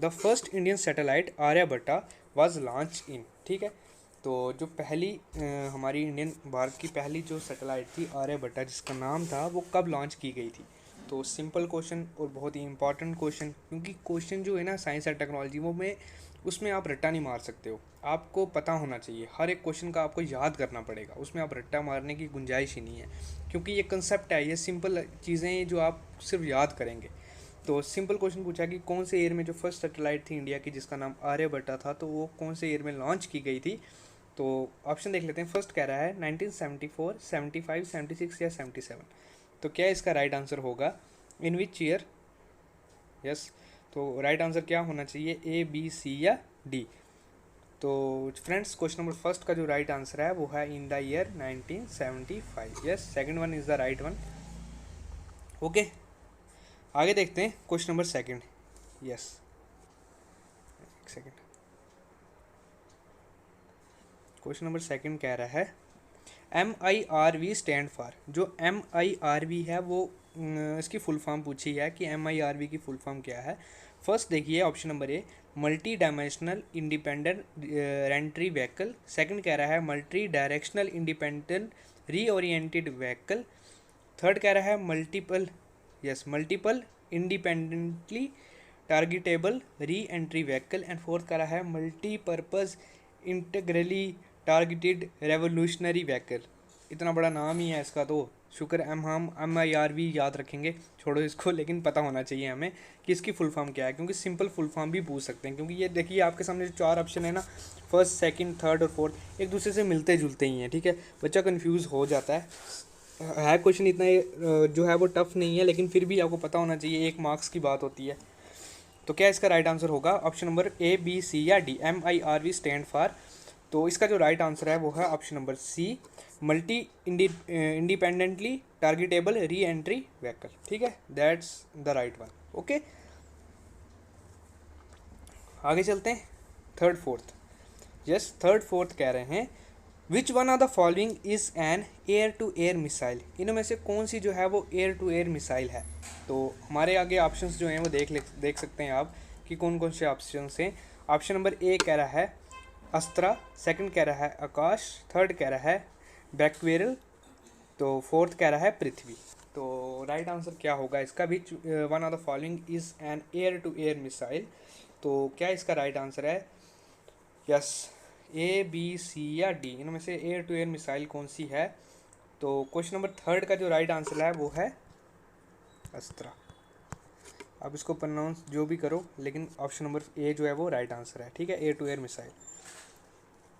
The first Indian satellite Aryabhata was launch in. ठीक है, तो जो पहली हमारी इंडियन भारत की पहली जो सैटेलाइट थी आर्यभट्टा जिसका नाम था, वो कब लॉन्च की गई थी। तो सिंपल क्वेश्चन और बहुत ही इंपॉर्टेंट क्वेश्चन, क्योंकि क्वेश्चन जो है ना साइंस एंड टेक्नोलॉजी वो में उसमें आप रट्टा नहीं मार सकते हो, आपको पता होना चाहिए। हर एक क्वेश्चन का आपको याद करना पड़ेगा, उसमें आप रट्टा मारने की गुंजाइश ही नहीं है, क्योंकि ये कंसेप्ट है, ये सिंपल चीज़ें जो आप सिर्फ याद करेंगे। तो सिंपल क्वेश्चन पूछा कि कौन से ईयर में जो फर्स्ट सैटेलाइट थी इंडिया की जिसका नाम आर्यभट्टा था, तो वो कौन से ईयर में लॉन्च की गई थी। तो ऑप्शन देख लेते हैं। फर्स्ट कह रहा है 1974, 75, 76 या 77। तो क्या इसका राइट आंसर होगा, इन विच ईयर। यस, तो राइट आंसर क्या होना चाहिए, ए, बी, सी या डी। तो फ्रेंड्स क्वेश्चन नंबर फर्स्ट का जो राइट आंसर है वो है in the year 1975। Yes, second one is the right one. Okay, आगे देखते हैं क्वेश्चन नंबर सेकंड। यस, एक सेकंड। क्वेश्चन नंबर सेकंड कह रहा है MIRV स्टैंड फॉर। जो MIRV है वो इसकी फुल फॉर्म पूछी है कि MIRV की फुल फॉर्म क्या है। फर्स्ट देखिए option number A, multi dimensional independent reentry vehicle. Second कह रहा है multi directional independent reoriented vehicle. Third कह रहा है multiple independently targetable re entry vehicle. And fourth कह रहा है multipurpose integrally targeted revolutionary vehicle. इतना बड़ा नाम ही है इसका, तो शुक्र हम MIRV याद रखेंगे, छोड़ो इसको, लेकिन पता होना चाहिए हमें कि इसकी फुल फॉर्म क्या है, क्योंकि सिंपल फुल फॉर्म भी पूछ सकते हैं। क्योंकि ये देखिए आपके सामने जो चार ऑप्शन है ना, फर्स्ट, सेकंड, थर्ड और फोर्थ, एक दूसरे से मिलते जुलते ही हैं। ठीक है, बच्चा कन्फ्यूज़ हो जाता है क्वेश्चन इतना जो है वो टफ नहीं है, लेकिन फिर भी आपको पता होना चाहिए, एक मार्क्स की बात होती है। तो क्या इसका राइट आंसर होगा, ऑप्शन नंबर ए, बी, सी या डी, MIRV स्टैंड फॉर। तो इसका जो राइट आंसर है वो है option number C, multi independently targetable re entry vehicle. ठीक है, that's the right one. Okay, आगे चलते हैं third fourth. Yes, third fourth कह रहे हैं which one of the following is an air to air missile. इनमें से कौन सी जो है वो एयर टू एयर मिसाइल है। तो हमारे आगे ऑप्शंस जो हैं वो देख सकते हैं आप कि कौन कौन से ऑप्शंस हैं। ऑप्शन नंबर ए कह रहा है अस्त्रा, सेकंड कह रहा है आकाश, थर्ड कह रहा है बैकवेरल, तो फोर्थ कह रहा है पृथ्वी। तो राइट आंसर क्या होगा इसका, which one of the following is an air to air missile. तो क्या इसका राइट आंसर है, यस, ए, बी, सी या डी, इनमें से एयर टू एयर मिसाइल कौन सी है। तो क्वेश्चन नंबर थर्ड का जो राइट आंसर है वो है अस्त्रा। आप इसको प्रोनाउंस जो भी करो, लेकिन ऑप्शन नंबर ए जो है वो राइट आंसर है। ठीक है, air to air missile.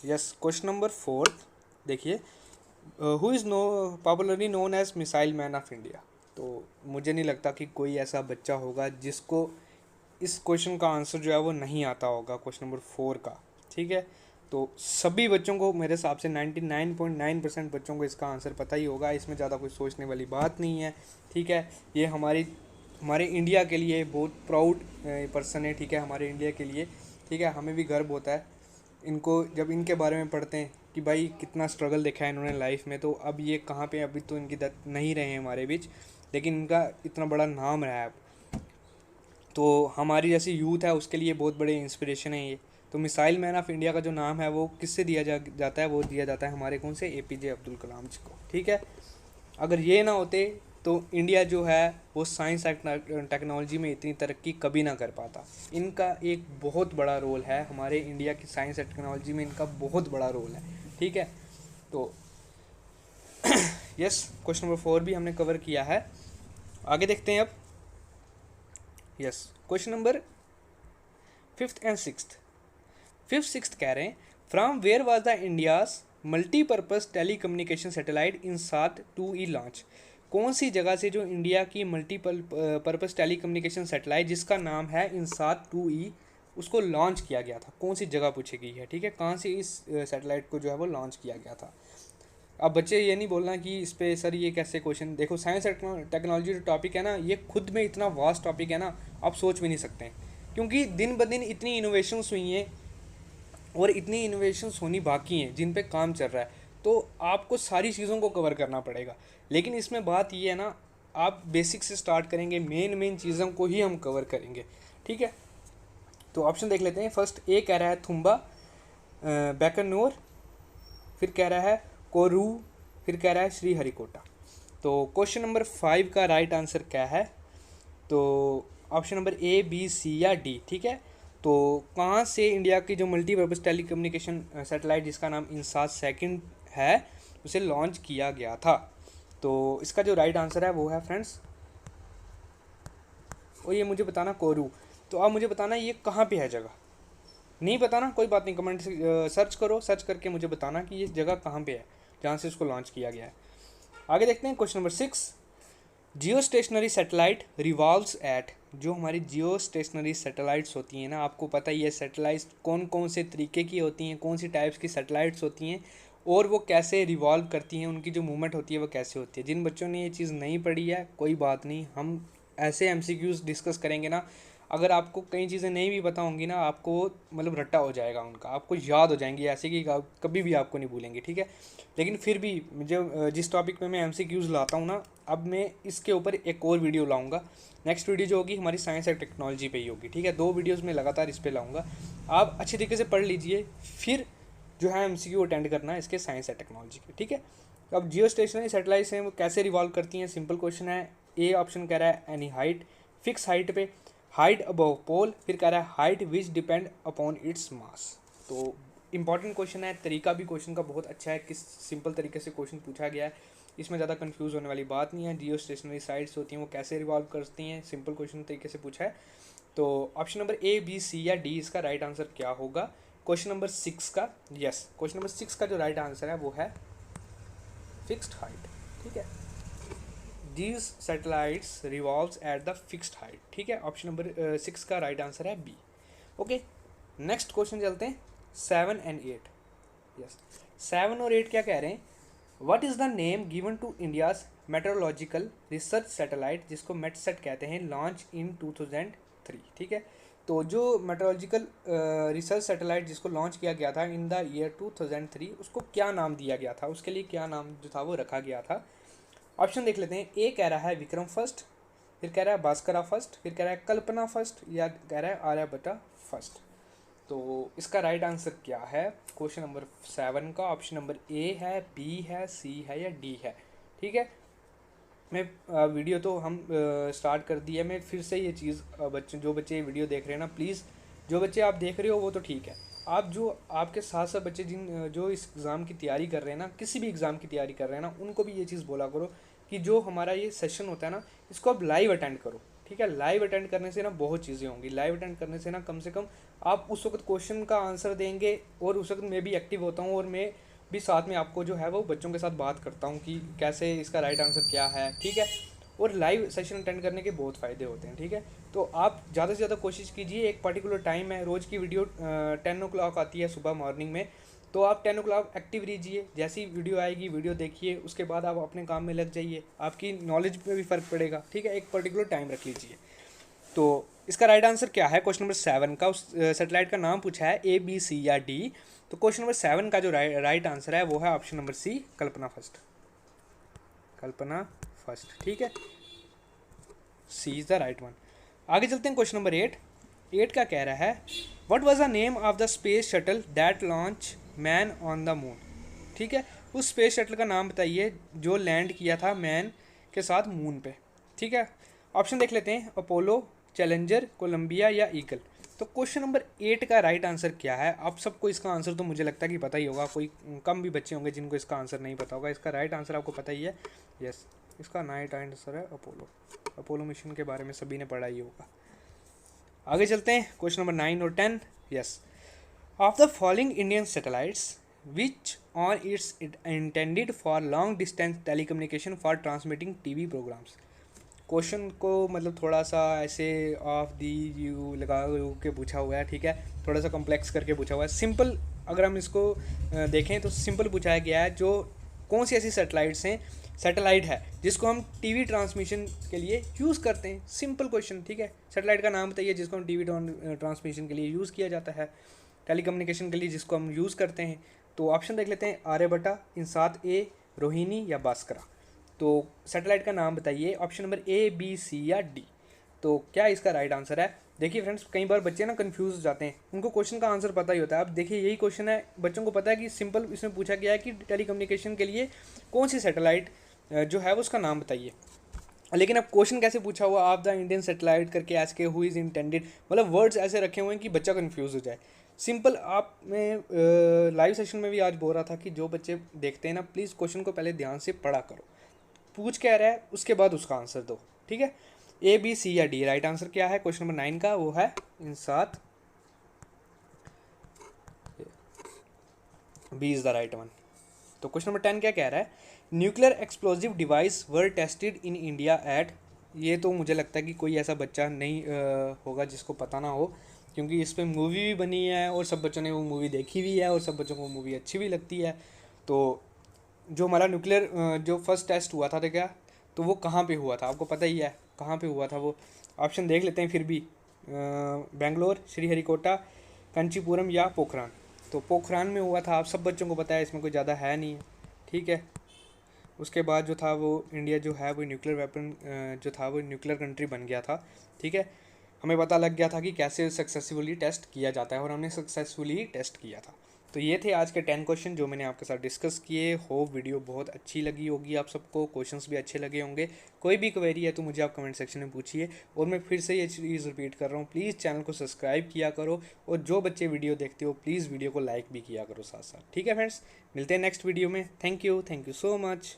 Yes, question number fourth देखिए, who is popularly known as missile man of India. तो मुझे नहीं लगता कि कोई ऐसा बच्चा होगा जिसको इस क्वेश्चन का आंसर जो है वो नहीं आता होगा, क्वेश्चन नंबर 4 का। ठीक है, तो सभी बच्चों को मेरे हिसाब से 99.9% बच्चों को इसका आंसर पता ही होगा, इसमें ज़्यादा कोई सोचने वाली बात नहीं है। ठीक है, ये हमारे इंडिया के लिए बहुत प्राउड पर्सन है। ठीक है, हमारे इंडिया के लिए। ठीक है, हमें भी गर्व होता है इनको जब इनके बारे में पढ़ते हैं कि भाई कितना स्ट्रगल देखा है इन्होंने लाइफ में। तो अब ये कहाँ पे, अभी तो इनकी डेथ नहीं रहे हैं हमारे बीच, लेकिन इनका इतना बड़ा नाम रहा है। तो हमारी जैसी यूथ है उसके लिए बहुत बड़े इंस्पिरेशन है ये। तो मिसाइल मैन ऑफ इंडिया का जो नाम है वो किससे दिया जाता है, वो दिया जाता है हमारे कौन से, APJ अब्दुल कलाम जी को। ठीक है, अगर ये ना होते तो इंडिया जो है वो साइंस एंड टेक्नोलॉजी में इतनी तरक्की कभी ना कर पाता। इनका एक बहुत बड़ा रोल है हमारे इंडिया की साइंस एंड टेक्नोलॉजी में, इनका बहुत बड़ा रोल है। ठीक है, तो यस, क्वेश्चन नंबर 4 भी हमने कवर किया है। आगे देखते हैं अब। Yes, question number 5th and 6th। 5th 6th कह रहे हैं from where was the India's multipurpose telecommunication satellite INSAT 2E launch. कौन सी जगह से जो इंडिया की मल्टीपर्पज़ टेलीकम्युनिकेशन सैटेलाइट जिसका नाम है इनसाट 2E, उसको लॉन्च किया गया था, कौन सी जगह पूछी गई है। ठीक है, कहाँ से इस सैटेलाइट को जो है वो लॉन्च किया गया था। अब बच्चे ये नहीं बोलना कि इस पे सर ये कैसे क्वेश्चन, देखो साइंस टेक्नोलॉजी जो टॉपिक है ना, ये खुद में इतना वास्ट टॉपिक है ना, आप सोच भी नहीं सकते हैं। क्योंकि दिन ब दिन इतनी इनोवेशंस हुई हैं और इतनी इनोवेशंस होनी बाकी हैं जिन पे काम चल रहा है, तो आपको सारी चीज़ों को कवर करना पड़ेगा। लेकिन इसमें बात ये है ना, आप बेसिक से स्टार्ट करेंगे, मेन चीज़ों को ही हम कवर करेंगे। ठीक है, तो ऑप्शन देख लेते हैं। फर्स्ट ए कह रहा है थुम्बा, बैकनोर, फिर कह रहा है कोरू, फिर कह रहा है श्रीहरिकोटा। तो क्वेश्चन नंबर 5 का राइट आंसर क्या है? तो ऑप्शन नंबर ए, बी, सी या डी। ठीक है, तो कहाँ से इंडिया की जो मल्टीपर्पज़ टेलीकम्युनिकेशन सैटेलाइट जिसका नाम इनसाट सेकंड है उसे लॉन्च किया गया था? तो इसका जो राइट आंसर है वो है फ्रेंड्स, और ये मुझे बताना कोरू। तो आप मुझे बताना ये कहाँ पे है जगह, नहीं पता ना कोई बात नहीं, कमेंट से सर्च करो, सर्च करके मुझे बताना कि ये जगह कहाँ पे है जहाँ से उसको लॉन्च किया गया है। आगे देखते हैं question number 6। Geostationary satellite revolves at, जो हमारी जियो स्टेशनरी सैटेलाइट्स होती हैं ना, आपको पता ही है सैटेलाइट्स कौन कौन से तरीके की होती हैं, कौन सी टाइप्स की सैटेलाइट्स होती हैं और वो कैसे रिवॉल्व करती हैं, उनकी जो मूवमेंट होती है वो कैसे होती है। जिन बच्चों ने ये चीज़ नहीं पढ़ी है कोई बात नहीं, हम ऐसे MCQs डिस्कस करेंगे ना, अगर आपको कई चीज़ें नहीं भी पता होंगी ना, आपको मतलब रट्टा हो जाएगा उनका, आपको याद हो जाएंगी ऐसे कि कभी भी आपको नहीं भूलेंगे। ठीक है, लेकिन फिर भी जो जिस टॉपिक पे मैं MCQs लाता हूँ ना, अब मैं इसके ऊपर एक और वीडियो लाऊंगा। नेक्स्ट वीडियो जो होगी हमारी साइंस एंड टेक्नोलॉजी पे ही होगी। ठीक है, 2 वीडियोज़ में लगातार इस पर लाऊंगा, आप अच्छे तरीके से पढ़ लीजिए, फिर जो है MCQ अटेंड करना है इसके साइंस एंड टेक्नोलॉजी के। ठीक है, अब जियो स्टेशनरी सैटेलाइट्स हैं वो कैसे रिवॉल्व करती हैं, सिंपल क्वेश्चन है। ए ऑप्शन कह रहा है एनी हाइट, फिक्स हाइट पे, हाइट अबव पोल, फिर कह रहा है हाइट विच डिपेंड अपॉन इट्स मास। तो इंपॉर्टेंट क्वेश्चन है, तरीका भी क्वेश्चन का बहुत अच्छा है, किस सिंपल तरीके से क्वेश्चन पूछा गया है, इसमें ज़्यादा कंफ्यूज होने वाली बात नहीं है। जियो स्टेशनरी साइट्स होती हैं वो कैसे रिवॉल्व करती हैं, सिंपल क्वेश्चन तरीके से पूछा है। तो ऑप्शन नंबर ए, बी, सी या डी इसका राइट आंसर क्या होगा क्वेश्चन नंबर 6 का? यस, क्वेश्चन नंबर 6 का जो राइट आंसर है वो है फिक्स्ड हाइट। ठीक है, These satellites revolves at the fixed height। ठीक है, ऑप्शन नंबर 6 का राइट आंसर है बी। ओके, नेक्स्ट क्वेश्चन चलते हैं 7 एंड 8। यस, 7 और 8 क्या कह रहे हैं? What is the name given to India's meteorological research satellite, जिसको मेटसेट कहते हैं, लॉन्च इन 2003। ठीक है, तो जो मेट्रोलॉजिकल रिसर्च सैटेलाइट जिसको लॉन्च किया गया था इन द ईयर 2003, उसको क्या नाम दिया गया था, उसके लिए क्या नाम जो था वो रखा गया था? ऑप्शन देख लेते हैं। ए कह रहा है विक्रम फर्स्ट, फिर कह रहा है भास्करा फर्स्ट, फिर कह रहा है कल्पना फर्स्ट, या कह रहा है आर्यभट्टा फर्स्ट। तो इसका राइट आंसर क्या है क्वेश्चन नंबर 7 का? ऑप्शन नंबर ए है, बी है, सी है या डी है। ठीक है, मैं वीडियो तो हम स्टार्ट कर दी है, मैं फिर से ये चीज़ बच्चे जो बच्चे वीडियो देख रहे हैं ना, प्लीज़ जो बच्चे आप देख रहे हो वो तो ठीक है, आप जो आपके साथ साथ बच्चे जिन जो इस एग्ज़ाम की तैयारी कर रहे हैं ना, किसी भी एग्ज़ाम की तैयारी कर रहे हैं ना, उनको भी ये चीज़ बोला करो कि जो हमारा ये सेशन होता है ना, इसको आप लाइव अटेंड करो। ठीक है, लाइव अटेंड करने से ना बहुत चीज़ें होंगी, लाइव अटेंड करने से ना कम से कम आप उस वक्त क्वेश्चन का आंसर देंगे, और उस वक्त मैं भी एक्टिव होता हूँ और मैं भी साथ में आपको जो है वो बच्चों के साथ बात करता हूँ कि कैसे इसका राइट आंसर क्या है। ठीक है, और लाइव सेशन अटेंड करने के बहुत फ़ायदे होते हैं। ठीक है, तो आप ज़्यादा से ज़्यादा कोशिश कीजिए, एक पर्टिकुलर टाइम है, रोज़ की वीडियो 10 ओ क्लॉक आती है सुबह मॉर्निंग में, तो आप 10 ओ क्लॉक एक्टिव रहिए, जैसी वीडियो आएगी वीडियो देखिए, उसके बाद आप अपने काम में लग जाइए, आपकी नॉलेज पे भी फ़र्क पड़ेगा। ठीक है, एक पर्टिकुलर टाइम रख लीजिए। तो इसका राइट आंसर क्या है क्वेश्चन नंबर 7 का? उस सेटेलाइट का नाम पूछा है, ए, बी, सी या डी। तो क्वेश्चन नंबर 7 का जो राइट आंसर है वो है ऑप्शन नंबर सी, कल्पना फर्स्ट। कल्पना फर्स्ट। ठीक है, सी इज़ द राइट वन। आगे चलते हैं क्वेश्चन नंबर 8। 8 का कह रहा है what was the name of the space shuttle that launch man on the moon. ठीक है, उस स्पेस शटल का नाम बताइए जो लैंड किया था मैन के साथ मून पे। ठीक है, ऑप्शन देख लेते हैं, अपोलो, चैलेंजर, कोलंबिया या ईगल। तो क्वेश्चन नंबर 8 का राइट आंसर क्या है? आप सबको इसका आंसर तो मुझे लगता है कि पता ही होगा, कोई कम भी बच्चे होंगे जिनको इसका आंसर नहीं पता होगा। इसका राइट आंसर आपको पता ही है। यस, इसका राइट आंसर है अपोलो। अपोलो मिशन के बारे में सभी ने पढ़ा ही होगा। आगे चलते हैं क्वेश्चन नंबर 9 और 10। Yes, of the following Indian satellites which on its intended for long distance telecommunication for transmitting TV programs. Question को मतलब थोड़ा सा ऐसे ऑफ दी यू लगा के पूछा हुआ है। ठीक है, थोड़ा सा कॉम्प्लेक्स करके पूछा हुआ है। सिंपल अगर हम इसको देखें तो सिंपल पूछा गया है, जो कौन सी ऐसी सैटेलाइट है जिसको हम टीवी ट्रांसमिशन के लिए यूज़ करते हैं। Simple question. ठीक है, सैटेलाइट का नाम बताइए जिसको हम टीवी ट्रांसमिशन के लिए यूज़ किया जाता है, टेलीकम्युनिकेशन के लिए जिसको हम यूज़ करते हैं। तो ऑप्शन देख लेते हैं, आर्यभट्टा, इनसाट ए, रोहिणी या भास्करा। तो सैटेलाइट का नाम बताइए, ऑप्शन नंबर ए, बी, सी या डी। तो क्या इसका राइट आंसर है? देखिए फ्रेंड्स, कई बार बच्चे ना कंफ्यूज हो जाते हैं, उनको क्वेश्चन का आंसर पता ही होता है। अब देखिए यही क्वेश्चन है, बच्चों को पता है कि सिंपल इसमें पूछा गया है कि टेलीकम्युनिकेशन के लिए कौन सी सैटेलाइट जो है वो उसका नाम बताइए। लेकिन अब क्वेश्चन कैसे पूछा हुआ, आप द इंडियन सैटेलाइट करके एज के हु इज़ इंटेंडेड, मतलब वर्ड्स ऐसे रखे हुए हैं कि बच्चा कंफ्यूज हो जाए। सिंपल, आप मैं लाइव सेशन में भी आज बोल रहा था कि जो बच्चे देखते हैं ना, प्लीज़ क्वेश्चन को पहले ध्यान से पढ़ा करो, पूछ क्या रहा है उसके बाद उसका आंसर दो, ठीक है। ए बी सी या डी, राइट आंसर क्या है क्वेश्चन नंबर 9 का, वो है इन सात, B is the right one. तो क्वेश्चन नंबर 10 क्या कह रहा है, nuclear explosive device were tested in India at, ये तो मुझे लगता है कि कोई ऐसा बच्चा नहीं होगा जिसको पता ना हो, क्योंकि इस पर मूवी भी बनी है और सब बच्चों ने वो मूवी देखी भी है और सब बच्चों को वो मूवी अच्छी भी लगती है। तो जो हमारा न्यूक्लियर जो फर्स्ट टेस्ट हुआ था, तो क्या, तो वो कहाँ पे हुआ था, आपको पता ही है कहाँ पे हुआ था वो। ऑप्शन देख लेते हैं फिर भी, बेंगलोर, श्रीहरिकोटा, कंचीपुरम या पोखरान। तो पोखरान में हुआ था, आप सब बच्चों को पता है, इसमें कोई ज़्यादा है नहीं है, ठीक है। उसके बाद जो था वो इंडिया जो है वो न्यूक्लियर वेपन जो था वो न्यूक्लियर कंट्री बन गया था, ठीक है। हमें पता लग गया था कि कैसे सक्सेसफुली टेस्ट किया जाता है और हमने सक्सेसफुली टेस्ट किया था। तो ये थे आज के 10 क्वेश्चन जो मैंने आपके साथ डिस्कस किए। होप वीडियो बहुत अच्छी लगी होगी आप सबको, क्वेश्चंस भी अच्छे लगे होंगे। कोई भी क्वेरी है तो मुझे आप कमेंट सेक्शन में पूछिए। और मैं फिर से ये चीज़ रिपीट कर रहा हूँ, प्लीज़ चैनल को सब्सक्राइब किया करो, और जो बच्चे वीडियो देखते हो प्लीज़ वीडियो को लाइक भी किया करो साथ साथ, ठीक है फ्रेंड्स। मिलते हैं नेक्स्ट वीडियो में। Thank you so much.